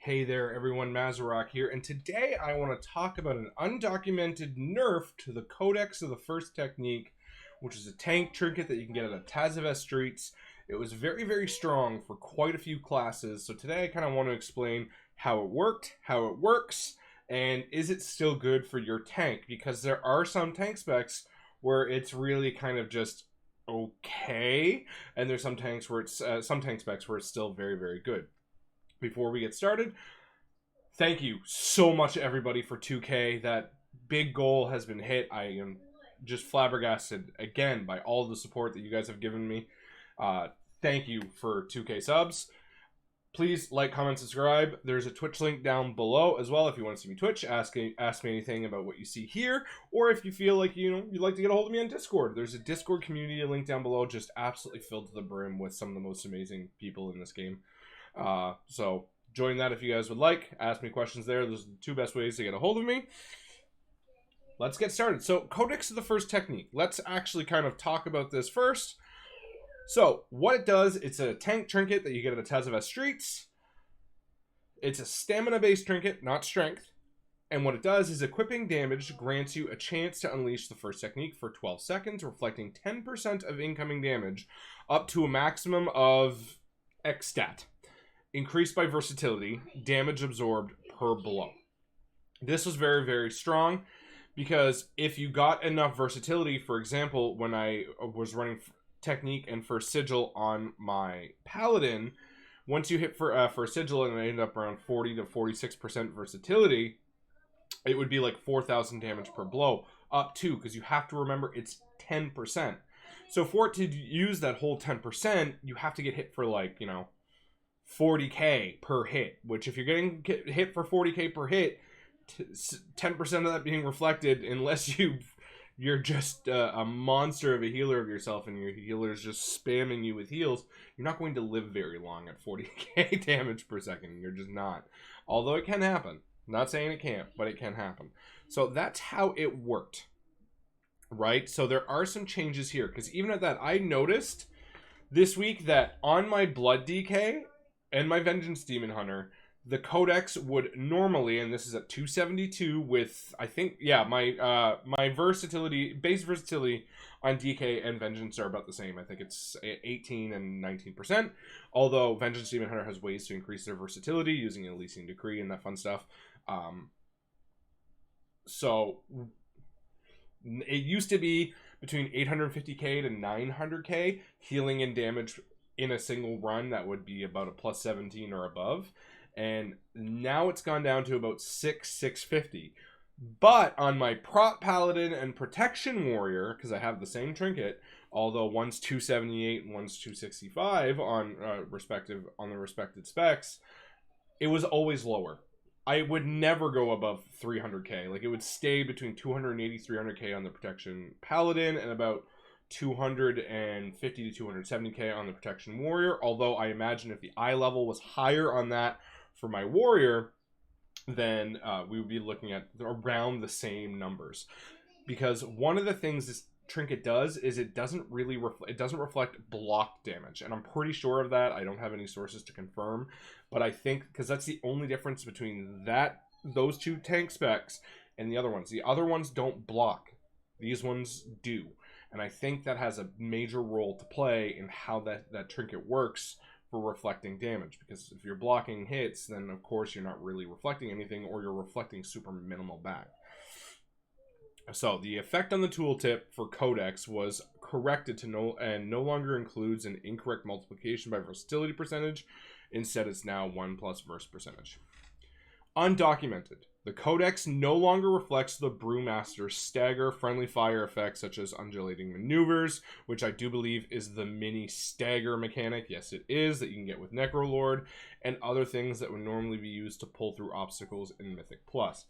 Hey there, everyone. Mazarok here, and today I want to talk about an undocumented nerf to the Codex of the First Technique, which is a tank trinket that you can get at a Tazavest Streets. It was very, very strong for quite a few classes, so today I kind of want to explain how it worked, how it works, and is it still good for your tank? Because there are some tank specs where it's really kind of just okay, and there's some tanks where it's some tank specs where it's still very, very good. Before we get started, thank you so much to everybody for 2K. That big goal has been hit. I am just flabbergasted again by all the support that you guys have given me. Thank you for 2K subs. Please like, comment, subscribe. There's a Twitch link down below as well if you want to see me Twitch. Ask me anything about what you see here, or if you feel like you'd like to get a hold of me on Discord. There's a Discord community link down below, just absolutely filled to the brim with some of the most amazing people in this game. So join that if you guys would like. Ask me questions there. Those are the two best ways to get a hold of me. Let's get started. So Codex of the First Technique. Let's actually kind of talk about this first. So what it does, it's a tank trinket that you get at the Tazavest Streets. It's a stamina-based trinket, not strength. And what it does is equipping damage grants you a chance to unleash the First Technique for 12 seconds, reflecting 10% of incoming damage up to a maximum of X stat. Increased by versatility, damage absorbed per blow. This was very, very strong because if you got enough versatility, for example, when I was running Technique and First Sigil on my Paladin, once you hit for Sigil and it ended up around 40 to 46% versatility, it would be like 4,000 damage per blow, up to, because you have to remember it's 10%. So for it to use that whole 10%, you have to get hit for 40k per hit, which if you're getting hit for 40k per hit, 10% of that being reflected, unless you're just a monster of a healer of yourself and your healer's just spamming you with heals, you're not going to live very long at 40k damage per second. You're just not. Although it can happen. I'm not saying it can't, but it can happen. So that's how it worked, right? So there are some changes here, because even at that, I noticed this week that on my Blood DK and my Vengeance Demon Hunter, the Codex would normally, and this is at 272 with, I think, yeah, my versatility, base versatility on DK and Vengeance are about the same. I think it's 18 and 19%, although Vengeance Demon Hunter has ways to increase their versatility using an Elysian Decree and that fun stuff. So it used to be between 850k to 900k healing and damage in a single run. That would be about a plus 17 or above, and now it's gone down to about 650. But on my prop paladin and protection warrior, because I have the same trinket, although one's 278 and one's 265 on the respected specs, it was always lower. I would never go above 300k. Like, it would stay between 280 300k on the protection paladin and about 250 to 270k on the protection warrior, although I imagine if the eye level was higher on that for my warrior, then we would be looking at around the same numbers. Because one of the things this trinket does is it doesn't reflect block damage, and I'm pretty sure of that. I don't have any sources to confirm, but I think, because that's the only difference between those two tank specs and the other ones. The other ones don't block, these ones do. And I think that has a major role to play in how that trinket works for reflecting damage. Because if you're blocking hits, then of course you're not really reflecting anything, or you're reflecting super minimal back. So the effect on the tooltip for Codex was corrected to no longer includes an incorrect multiplication by versatility percentage. Instead, it's now 1 plus verse percentage. Undocumented. The Codex no longer reflects the Brewmaster's stagger friendly fire effects, such as undulating maneuvers, which I do believe is the mini stagger mechanic. Yes, it is, that you can get with Necrolord, and other things that would normally be used to pull through obstacles in Mythic Plus.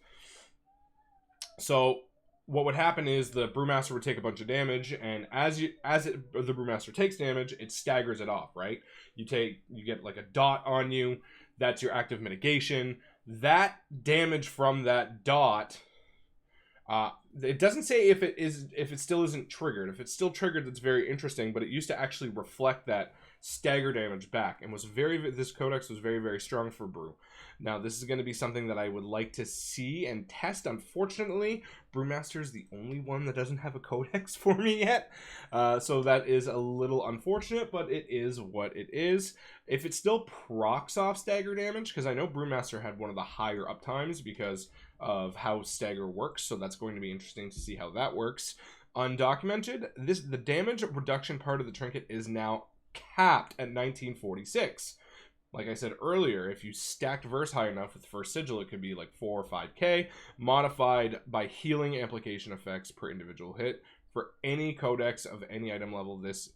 So what would happen is the Brewmaster would take a bunch of damage, and the Brewmaster takes damage, it staggers it off, right? You get like a dot on you. That's your active mitigation. That damage from that dot, it doesn't say if it still isn't triggered. If it's still triggered, that's very interesting, but it used to actually reflect that stagger damage back, and this Codex was very, very strong for Brew. Now, this is going to be something that I would like to see and test. Unfortunately, Brewmaster is the only one that doesn't have a Codex for me yet. So that is a little unfortunate, but it is what it is. If it still procs off stagger damage, because I know Brewmaster had one of the higher uptimes because of how stagger works, so that's going to be interesting to see how that works. Undocumented, the damage reduction part of the trinket is now capped at 1946. Like I said earlier, if you stacked verse high enough with First Sigil, it could be like 4 or 5k, modified by healing application effects per individual hit. For any Codex of any item level, this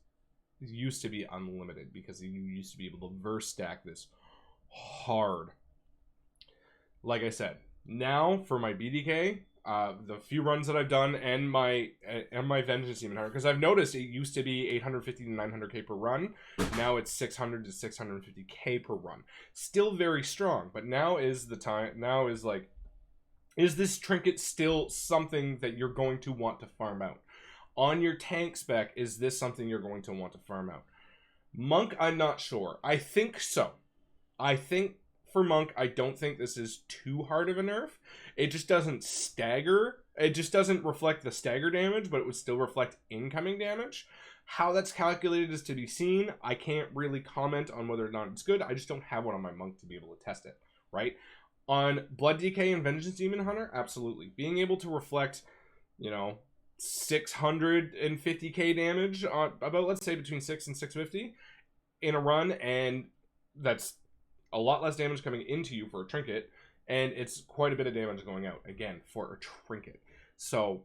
used to be unlimited because you used to be able to verse stack this hard. Like I said, now for my BDK, the few runs that I've done and my Vengeance Demon Hunter, because I've noticed it used to be 850 to 900k per run. Now it's 600 to 650k per run. Still very strong, but now is the time. Now is like, is this trinket still something that you're going to want to farm out? On your tank spec, is this something you're going to want to farm out? Monk, I'm not sure. I think so. I think for Monk, I don't think this is too hard of a nerf. It just doesn't stagger. It just doesn't reflect the stagger damage, but it would still reflect incoming damage. How that's calculated is to be seen. I can't really comment on whether or not it's good. I just don't have one on my Monk to be able to test it, right? On Blood DK and Vengeance Demon Hunter, absolutely. Being able to reflect, 650k damage on about, let's say, between 6 and 650 in a run, and that's a lot less damage coming into you for a trinket, and it's quite a bit of damage going out, again, for a trinket. So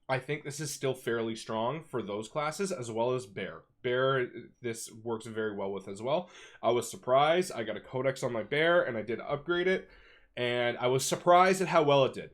I think this is still fairly strong for those classes, as well as Bear. Bear, this works very well with as well. I was surprised. I got a Codex on my Bear, and I did upgrade it, and I was surprised at how well it did.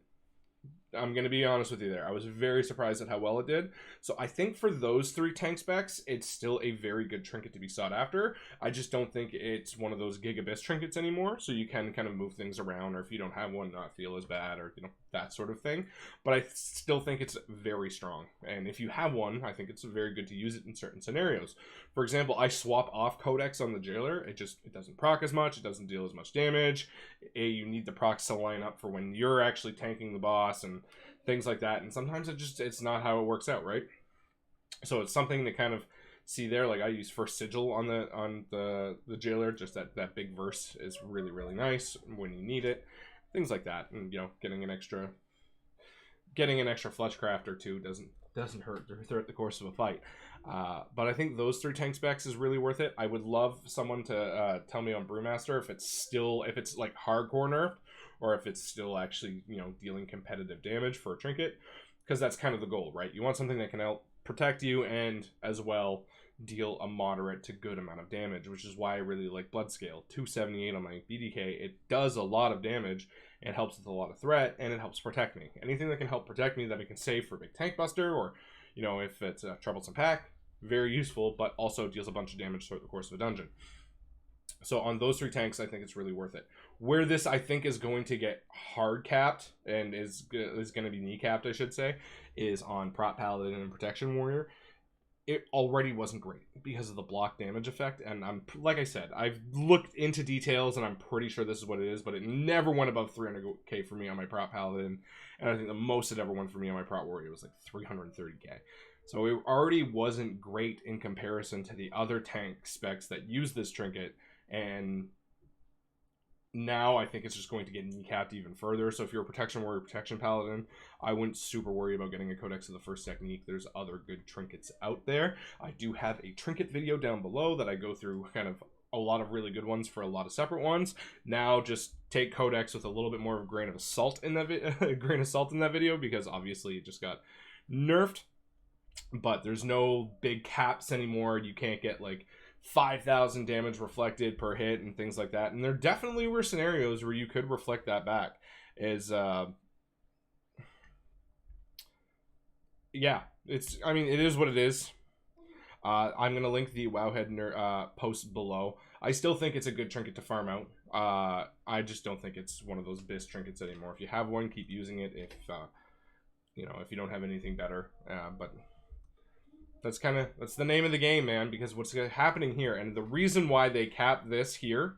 I'm going to be honest with you there. I was very surprised at how well it did. So I think for those 3 tank specs, it's still a very good trinket to be sought after. I just don't think it's one of those Gigabis trinkets anymore. So you can kind of move things around, or if you don't have one, not feel as bad, or that sort of thing. But I still think it's very strong. And if you have one, I think it's very good to use it in certain scenarios. For example, I swap off Codex on the Jailer. It doesn't proc as much. It doesn't deal as much damage. You need the procs to line up for when you're actually tanking the boss and things like that. And sometimes it's not how it works out, right? So it's something to kind of see there. Like, I use First Sigil on the Jailer. Just that big verse is really, really nice when you need it. Things like that. And getting an extra Fletchcraft or 2 doesn't hurt throughout the course of a fight. But I think those 3 tank specs is really worth it. I would love someone to tell me on Brewmaster if it's like hardcore nerfed, or if it's still actually dealing competitive damage for a trinket, because that's kind of the goal, right? You want something that can help protect you and as well deal a moderate to good amount of damage, which is why I really like Bloodscale. 278 on my BDK. It does a lot of damage. It helps with a lot of threat, and it helps protect me. Anything that can help protect me that I can save for a big tank buster, or if it's a troublesome pack, very useful, but also deals a bunch of damage throughout the course of a dungeon. So on those 3 tanks, I think it's really worth it. Where this, I think, is going to get hard capped, and is going to be kneecapped, I should say, is on Prot Paladin and Protection Warrior. It already wasn't great because of the block damage effect, and like I said, I've looked into details, and I'm pretty sure this is what it is, but it never went above 300k for me on my Prot Paladin, and I think the most it ever went for me on my Prot Warrior was like 330k. So it already wasn't great in comparison to the other tank specs that use this trinket, and now I think it's just going to get kneecapped even further. So if you're a Protection Warrior, Protection Paladin, I wouldn't super worry about getting a Codex of the First Technique. There's other good trinkets out there. I do have a trinket video down below that I go through kind of a lot of really good ones for a lot of separate ones. Now just take Codex with a little bit more of a grain of salt in that video, because obviously it just got nerfed. But there's no big caps anymore. You can't get like 5,000 damage reflected per hit and things like that. And there definitely were scenarios where you could reflect that back. Yeah, it is what it is. I'm going to link the Wowhead post below. I still think it's a good trinket to farm out. I just don't think it's one of those BIS trinkets anymore. If you have one, keep using it. If you don't have anything better. But That's the name of the game, man, because what's happening here, and the reason why they capped this here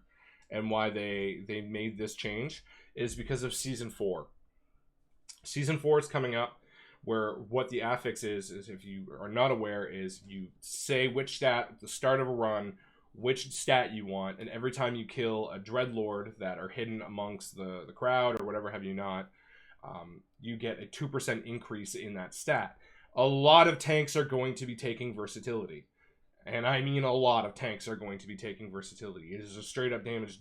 and why they made this change is because of Season 4. Season 4 is coming up, where what the affix is if you are not aware, is you say which stat at the start of a run, which stat you want, and every time you kill a Dreadlord that are hidden amongst the crowd or whatever have you not, you get a 2% increase in that stat. A lot of tanks are going to be taking versatility. And I mean a lot of tanks are going to be taking versatility. It is a straight up damage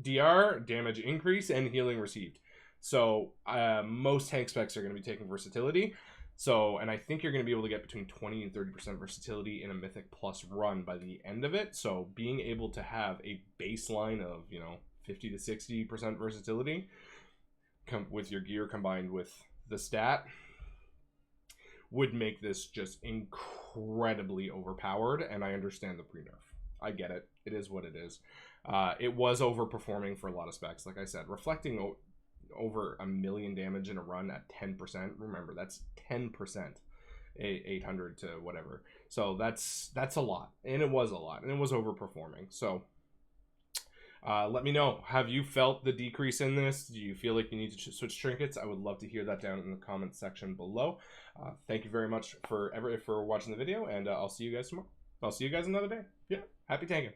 DR, damage increase, and healing received. So most tank specs are going to be taking versatility. So, and I think you're going to be able to get between 20 and 30% versatility in a Mythic Plus run by the end of it. So being able to have a baseline of, 50 to 60% versatility with your gear combined with the stat would make this just incredibly overpowered, and I understand the pre-nerf. I get it. It is what it is. It was overperforming for a lot of specs, like I said. Reflecting over 1 million damage in a run at 10%. Remember, that's 10%. 800 to whatever. So that's a lot, and it was a lot, and it was overperforming. So let me know. Have you felt the decrease in this? Do you feel like you need to switch trinkets? I would love to hear that down in the comments section below. Thank you very much for watching the video, and I'll see you guys tomorrow. I'll see you guys another day. Yeah, happy tanking.